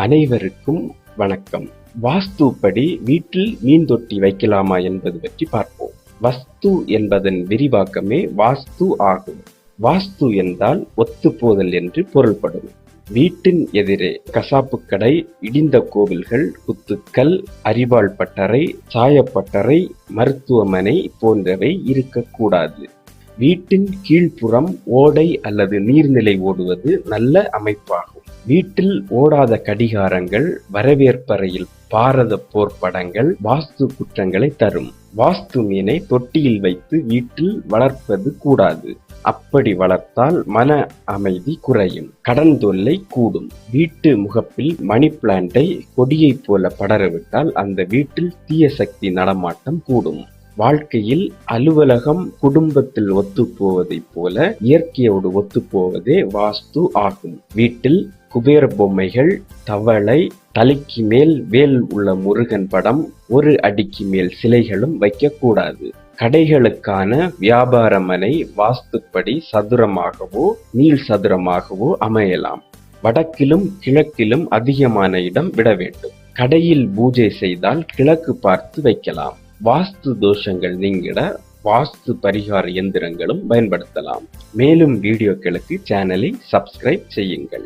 அனைவருக்கும் வணக்கம். வாஸ்துப்படி வீட்டில் மீன் தொட்டி வைக்கலாமா என்பது பற்றி பார்ப்போம். வஸ்து என்பதன் விரிவாக்கமே வாஸ்து ஆகும். வாஸ்து என்றால் ஒத்துப்போதல் என்று பொருள்படும். வீட்டின் எதிரே கசாப்பு கடை, இடிந்த கோவில்கள், குத்துக்கல், அரிவாள் பட்டறை, சாயப்பட்டறை, மருத்துவமனை போன்றவை இருக்கக்கூடாது. வீட்டின் கீழ்ப்புறம் ஓடை அல்லது நீர்நிலை ஓடுவது நல்ல அமைப்பாகும். வீட்டில் ஓடாத கடிகாரங்கள், வரவேற்பறையில் பாரத போர் படங்கள் வாஸ்து குற்றங்களை தரும். வாஸ்து மீனை தொட்டியில் வைத்து வீட்டில் வளர்ப்பது கூடாது. அப்படி வளர்த்தால் மன அமைதி குறையும், கடன் தொல்லை கூடும். வீட்டு முகப்பில் மணி பிளான்ட்டை கொடியைப் போல படரவிட்டால் அந்த வீட்டில் தீய சக்தி நடமாட்டம் கூடும். வாழ்க்கையில் அலுவலகம் குடும்பத்தில் ஒத்துப்போவதைப் போல இயற்கையோடு ஒத்துப்போவதே வாஸ்து ஆகும். வீட்டில் குபேர பொம்மைகள், தவளை, தலைக்கு மேல் வேல் உள்ள முருகன் படம், ஒரு அடிக்கு மேல் சிலைகளும் வைக்கக்கூடாது. கடைகளுக்கான வியாபார மனை வாஸ்துப்படி சதுரமாகவோ நீள் சதுரமாகவோ அமையலாம். வடக்கிலும் கிழக்கிலும் அதிகமான இடம் விட வேண்டும். கடையில் பூஜை செய்தால் கிழக்கு பார்த்து வைக்கலாம். வாஸ்து தோஷங்கள் நீங்கிட வாஸ்து பரிகார எந்திரங்களும் பயன்படுத்தலாம். மேலும் வீடியோக்களுக்கு சேனலை சப்ஸ்கிரைப் செய்யுங்கள்.